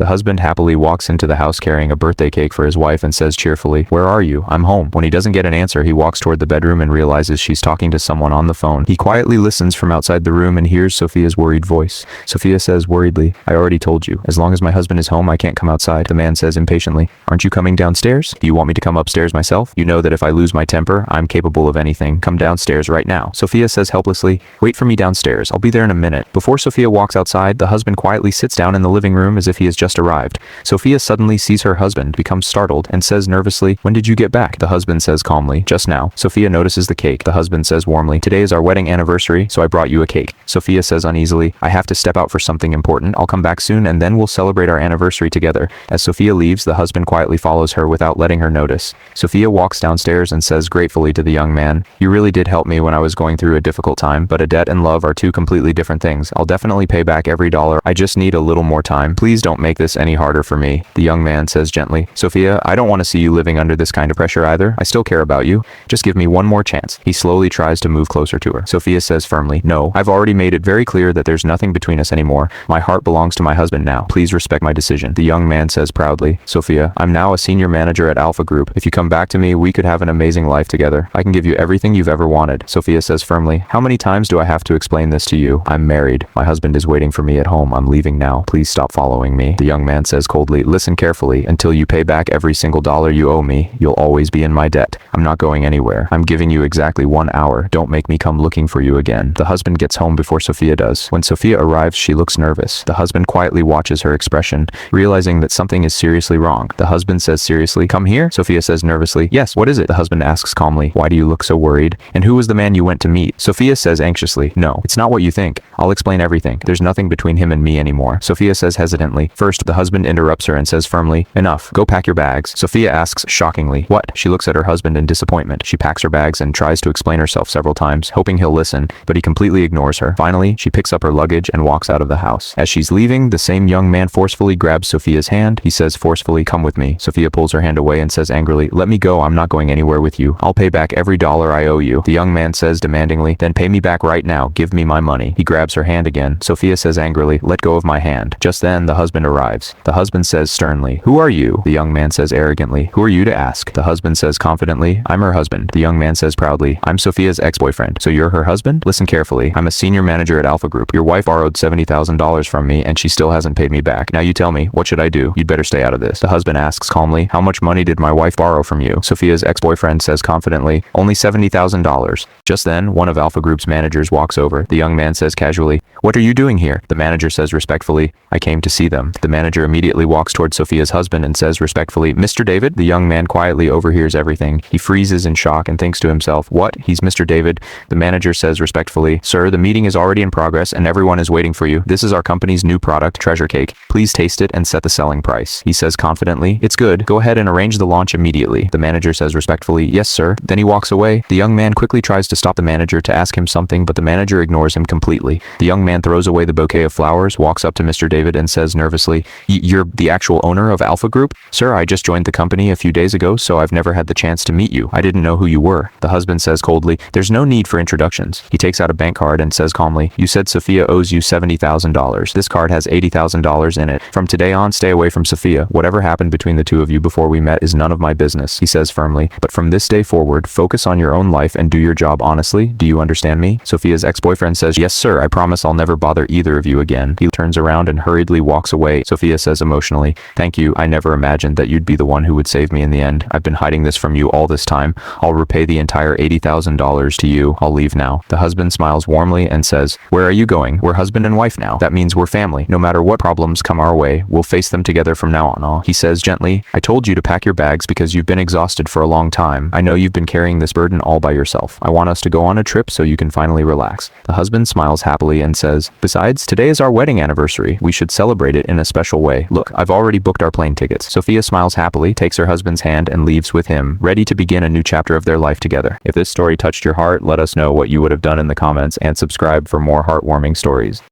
The husband happily walks into the house carrying a birthday cake for his wife and says cheerfully, "Where are you? I'm home." When he doesn't get an answer, he walks toward the bedroom and realizes she's talking to someone on the phone. He quietly listens from outside the room and hears Sophia's worried voice. Sophia says worriedly, "I already told you. As long as my husband is home, I can't come outside." The man says impatiently, "Aren't you coming downstairs? Do you want me to come upstairs myself? You know that if I lose my temper, I'm capable of anything. Come downstairs right now." Sophia says helplessly, "Wait for me downstairs. I'll be there in a minute." Before Sophia walks outside, the husband quietly sits down in the living room as if he has just arrived. Sophia suddenly sees her husband, becomes startled, and says nervously, "When did you get back?" The husband says calmly, "Just now." Sophia notices the cake. The husband says warmly, "Today is our wedding anniversary, so I brought you a cake." Sophia says uneasily, "I have to step out for something important. I'll come back soon and then we'll celebrate our anniversary together." As Sophia leaves, the husband quietly follows her without letting her notice. Sophia walks downstairs and says gratefully to the young man, "You really did help me when I was going through a difficult time, but a debt and love are two completely different things. I'll definitely pay back every dollar. I just need a little more time. Please don't make this any harder for me." The young man says gently, "Sophia, I don't want to see you living under this kind of pressure either. I still care about you. Just give me one more chance." He slowly tries to move closer to her. Sophia says firmly, "No, I've already made it very clear that there's nothing between us anymore. My heart belongs to my husband now. Please respect my decision." The young man says proudly, "Sophia, I'm now a senior manager at Alpha Group. If you come back to me, we could have an amazing life together. I can give you everything you've ever wanted." Sophia says firmly, "How many times do I have to explain this to you? I'm married. My husband is waiting for me at home. I'm leaving now. Please stop following me." The young man says coldly, "Listen carefully. Until you pay back every single dollar you owe me, you'll always be in my debt. I'm not going anywhere. I'm giving you exactly 1 hour. Don't make me come looking for you again." The husband gets home before Sophia does. When Sophia arrives, she looks nervous. The husband quietly watches her expression, realizing that something is seriously wrong. The husband says seriously, "Come here?" Sophia says nervously, "Yes, what is it?" The husband asks calmly, "Why do you look so worried? And who was the man you went to meet?" Sophia says anxiously, "No, it's not what you think. I'll explain everything. There's nothing between him and me anymore." Sophia says hesitantly. First, the husband interrupts her and says firmly, "Enough. Go pack your bags." Sophia asks shockingly, "What?" She looks at her husband in disappointment. She packs her bags and tries to explain herself several times, hoping he'll listen, but he completely ignores her. Finally, she picks up her luggage and walks out of the house. As she's leaving, the same young man forcefully grabs Sophia's hand. He says forcefully, "Come with me." Sophia pulls her hand away and says angrily, "Let me go. I'm not going anywhere with you. I'll pay back every dollar I owe you." The young man says demandingly, "Then pay me back right now. Give me my money." He grabs her hand again. Sophia says angrily, "Let go of my hand." Just then, the husband arrives. The husband says sternly, "Who are you?" The young man says arrogantly, "Who are you to ask?" The husband says confidently, "I'm her husband." The young man says proudly, "I'm Sophia's ex-boyfriend. So you're her husband? Listen carefully. I'm a senior manager at Alpha Group. Your wife borrowed $70,000 from me and she still hasn't paid me back. Now you tell me, what should I do? You'd better stay out of this." The husband asks calmly, "How much money did my wife borrow from you?" Sophia's ex-boyfriend says confidently, "Only $70,000. Just then, one of Alpha Group's managers walks over. The young man says casually, "What are you doing here?" The manager says respectfully, "I came to see them." The manager immediately walks towards Sophia's husband and says respectfully, "Mr. David?" The young man quietly overhears everything. He freezes in shock and thinks to himself, "What? He's Mr. David?" The manager says respectfully, "Sir, the meeting is already in progress and everyone is waiting for you. This is our company's new product, Treasure Cake. Please taste it and set the selling price." He says confidently, "It's good. Go ahead and arrange the launch immediately." The manager says respectfully, "Yes, sir." Then he walks away. The young man quickly tries to stop the manager to ask him something, but the manager ignores him completely. The young man throws away the bouquet of flowers, walks up to Mr. David and says nervously, "You're the actual owner of Alpha Group?" "Sir, I just joined the company a few days ago, so I've never had the chance to meet you. I didn't know who you were." The husband says coldly, "There's no need for introductions." He takes out a bank card and says calmly, "You said Sophia owes you $70,000. This card has $80,000 in it. From today on, stay away from Sophia. Whatever happened between the two of you before we met is none of my business." He says firmly, "But from this day forward, focus on your own life and do your job honestly. Do you understand me?" Sophia's ex-boyfriend says, "Yes, sir. I promise I'll never bother either of you again." He turns around and hurriedly walks away. Sophia says emotionally, "Thank you. I never imagined that you'd be the one who would save me in the end. I've been hiding this from you all this time. I'll repay the entire $80,000 to you. I'll leave now." The husband smiles warmly and says, "Where are you going? We're husband and wife now. That means we're family. No matter what problems come our way, we'll face them together from now on." He says gently, "I told you to pack your bags because you've been exhausted for a long time. I know you've been carrying this burden all by yourself. I want us to go on a trip so you can finally relax." The husband smiles happily and says, "Besides, today is our wedding anniversary. We should celebrate it in a special way. Look, I've already booked our plane tickets." Sophia smiles happily, takes her husband's hand and leaves with him, ready to begin a new chapter of their life together. If this story touched your heart, let us know what you would have done in the comments and subscribe for more heartwarming stories.